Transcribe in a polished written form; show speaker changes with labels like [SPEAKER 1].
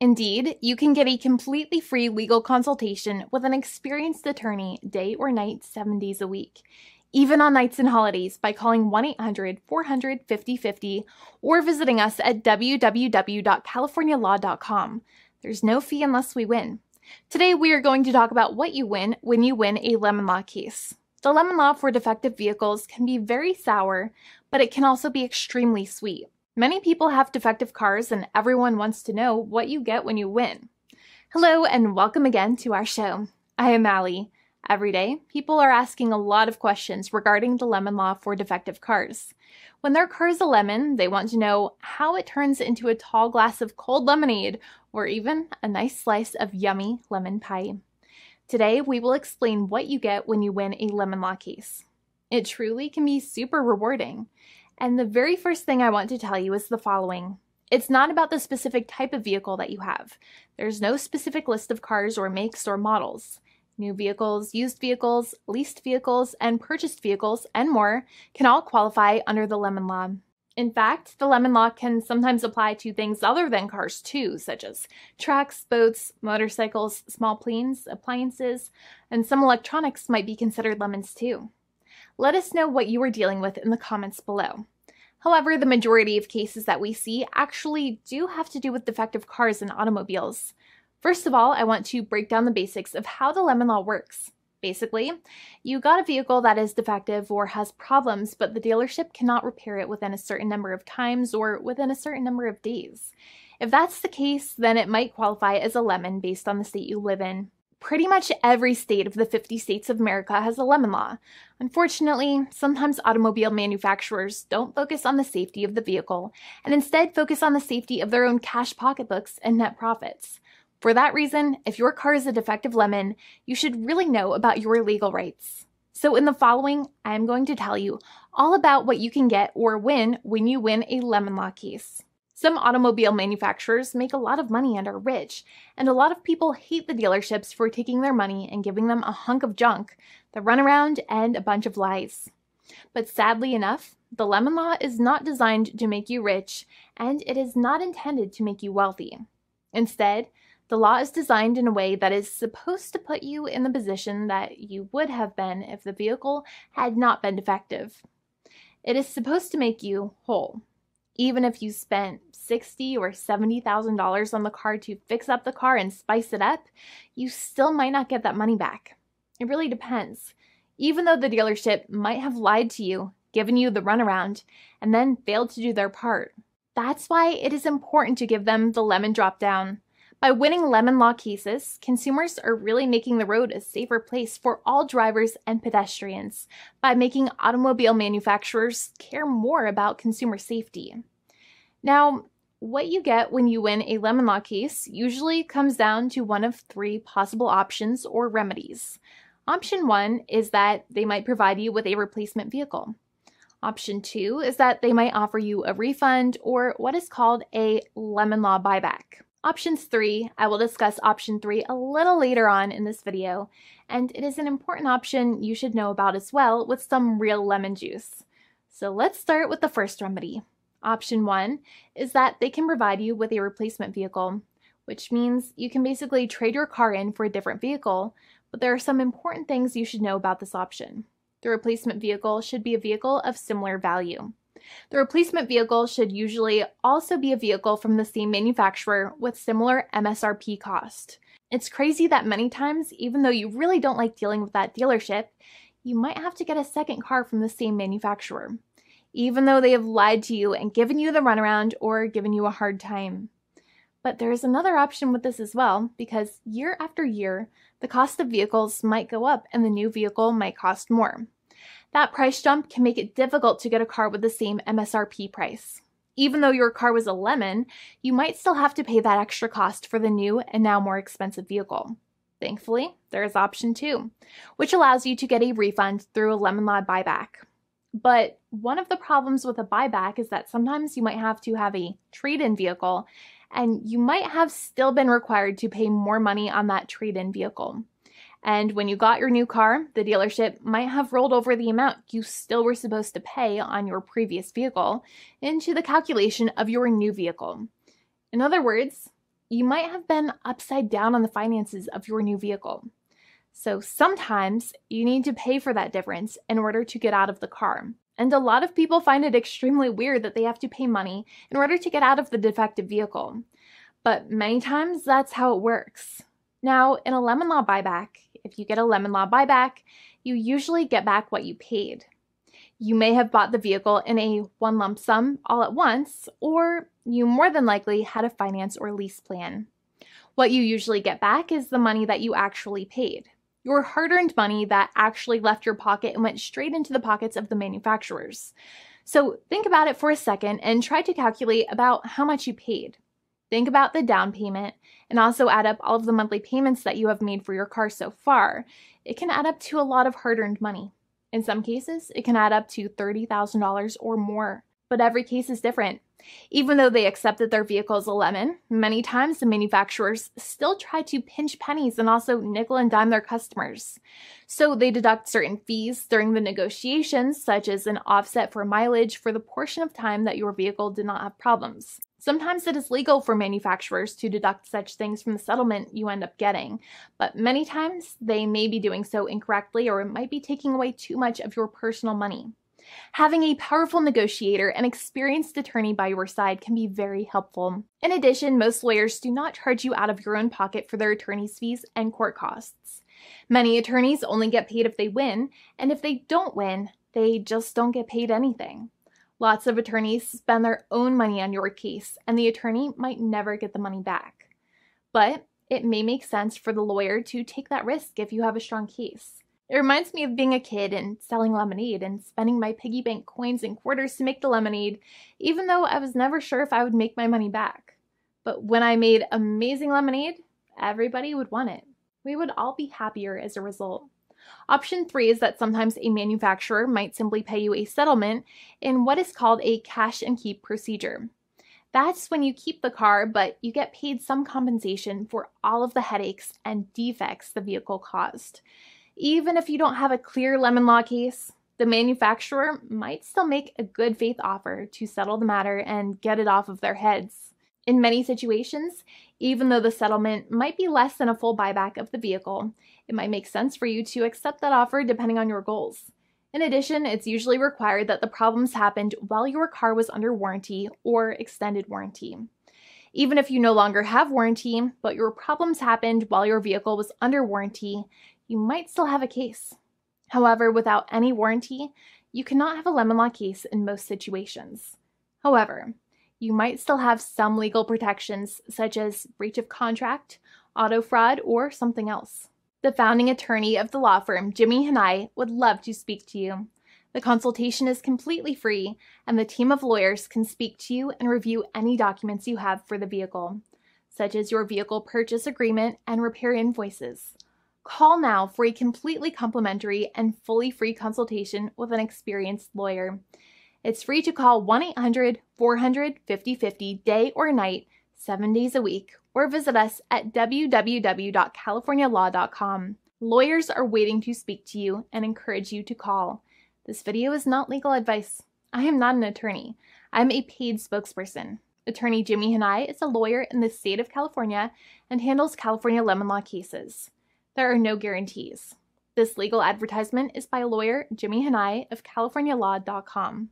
[SPEAKER 1] Indeed, you can get a completely free legal consultation with an experienced attorney day or night, 7 days a week, even on nights and holidays by calling 1-800-400-5050 or visiting us at www.californialaw.com. There's no fee unless we win. Today, we are going to talk about what you win when you win a lemon law case. The lemon law for defective vehicles can be very sour, but it can also be extremely sweet. Many people have defective cars, and everyone wants to know what you get when you win. Hello, and welcome again to our show. I am Allie. Every day, people are asking a lot of questions regarding the lemon law for defective cars. When their car is a lemon, they want to know how it turns into a tall glass of cold lemonade, or even a nice slice of yummy lemon pie. Today, we will explain what you get when you win a lemon law case. It truly can be super rewarding. And the very first thing I want to tell you is the following. It's not about the specific type of vehicle that you have. There's no specific list of cars or makes or models. New vehicles, used vehicles, leased vehicles, and purchased vehicles, and more can all qualify under the lemon law. In fact, the lemon law can sometimes apply to things other than cars too, such as trucks, boats, motorcycles, small planes, appliances, and some electronics might be considered lemons too. Let us know what you are dealing with in the comments below. However, the majority of cases that we see actually do have to do with defective cars and automobiles. First of all, I want to break down the basics of how the lemon law works. Basically, you got a vehicle that is defective or has problems, but the dealership cannot repair it within a certain number of times or within a certain number of days. If that's the case, then it might qualify as a lemon based on the state you live in. Pretty much every state of the 50 states of America has a lemon law. Unfortunately, sometimes automobile manufacturers don't focus on the safety of the vehicle and instead focus on the safety of their own cash pocketbooks and net profits. For that reason, if your car is a defective lemon, you should really know about your legal rights. So in the following, I am going to tell you all about what you can get or win when you win a lemon law case. Some automobile manufacturers make a lot of money and are rich, and a lot of people hate the dealerships for taking their money and giving them a hunk of junk, the runaround, and a bunch of lies. But sadly enough, the lemon law is not designed to make you rich, and it is not intended to make you wealthy. Instead, the law is designed in a way that is supposed to put you in the position that you would have been if the vehicle had not been defective. It is supposed to make you whole. Even if you spent $60,000 or $70,000 on the car to fix up the car and spice it up, you still might not get that money back. It really depends. Even though the dealership might have lied to you, given you the runaround, and then failed to do their part. That's why it is important to give them the lemon drop down. By winning lemon law cases, consumers are really making the road a safer place for all drivers and pedestrians by making automobile manufacturers care more about consumer safety. Now, what you get when you win a lemon law case usually comes down to one of three possible options or remedies. Option 1 is that they might provide you with a replacement vehicle. Option 2 is that they might offer you a refund or what is called a lemon law buyback. Options 3, I will discuss option 3 a little later on in this video, and it is an important option you should know about as well with some real lemon juice. So let's start with the first remedy. Option 1 is that they can provide you with a replacement vehicle, which means you can basically trade your car in for a different vehicle, but there are some important things you should know about this option. The replacement vehicle should be a vehicle of similar value. The replacement vehicle should usually also be a vehicle from the same manufacturer with similar MSRP cost. It's crazy that many times, even though you really don't like dealing with that dealership, you might have to get a second car from the same manufacturer, even though they have lied to you and given you the runaround or given you a hard time. But there is another option with this as well, because year after year, the cost of vehicles might go up and the new vehicle might cost more. That price jump can make it difficult to get a car with the same MSRP price. Even though your car was a lemon, you might still have to pay that extra cost for the new and now more expensive vehicle. Thankfully, there is option 2, which allows you to get a refund through a lemon law buyback. But one of the problems with a buyback is that sometimes you might have to have a trade-in vehicle, and you might have still been required to pay more money on that trade-in vehicle. And when you got your new car, the dealership might have rolled over the amount you still were supposed to pay on your previous vehicle into the calculation of your new vehicle. In other words, you might have been upside down on the finances of your new vehicle. So sometimes you need to pay for that difference in order to get out of the car. And a lot of people find it extremely weird that they have to pay money in order to get out of the defective vehicle. But many times that's how it works. Now, in a lemon law buyback, if you get a lemon law buyback, you usually get back what you paid. You may have bought the vehicle in a one lump sum all at once, or you more than likely had a finance or lease plan. What you usually get back is the money that you actually paid. Your hard-earned money that actually left your pocket and went straight into the pockets of the manufacturers. So think about it for a second and try to calculate about how much you paid. Think about the down payment and also add up all of the monthly payments that you have made for your car so far. It can add up to a lot of hard-earned money. In some cases, it can add up to $30,000 or more, but every case is different. Even though they accept that their vehicle is a lemon, many times the manufacturers still try to pinch pennies and also nickel and dime their customers. So they deduct certain fees during the negotiations, such as an offset for mileage for the portion of time that your vehicle did not have problems. Sometimes it is legal for manufacturers to deduct such things from the settlement you end up getting, but many times they may be doing so incorrectly or it might be taking away too much of your personal money. Having a powerful negotiator and experienced attorney by your side can be very helpful. In addition, most lawyers do not charge you out of your own pocket for their attorney's fees and court costs. Many attorneys only get paid if they win, and if they don't win, they just don't get paid anything. Lots of attorneys spend their own money on your case, and the attorney might never get the money back. But it may make sense for the lawyer to take that risk if you have a strong case. It reminds me of being a kid and selling lemonade and spending my piggy bank coins and quarters to make the lemonade, even though I was never sure if I would make my money back. But when I made amazing lemonade, everybody would want it. We would all be happier as a result. Option 3 is that sometimes a manufacturer might simply pay you a settlement in what is called a cash and keep procedure. That's when you keep the car, but you get paid some compensation for all of the headaches and defects the vehicle caused. Even if you don't have a clear lemon law case, the manufacturer might still make a good faith offer to settle the matter and get it off of their heads. In many situations, even though the settlement might be less than a full buyback of the vehicle, it might make sense for you to accept that offer depending on your goals. In addition, it's usually required that the problems happened while your car was under warranty or extended warranty. Even if you no longer have warranty, but your problems happened while your vehicle was under warranty, you might still have a case. However, without any warranty, you cannot have a lemon law case in most situations. However, you might still have some legal protections such as breach of contract, auto fraud, or something else. The founding attorney of the law firm, Jimmy and I, would love to speak to you. The consultation is completely free, and the team of lawyers can speak to you and review any documents you have for the vehicle, such as your vehicle purchase agreement and repair invoices. Call now for a completely complimentary and fully free consultation with an experienced lawyer. It's free to call 1-800-400-5050 day or night, 7 days a week, or visit us at www.californialaw.com. Lawyers are waiting to speak to you and encourage you to call. This video is not legal advice. I am not an attorney. I'm a paid spokesperson. Attorney Jimmy Hanai is a lawyer in the state of California and handles California lemon law cases. There are no guarantees. This legal advertisement is by lawyer Jimmy Hanai of CaliforniaLaw.com.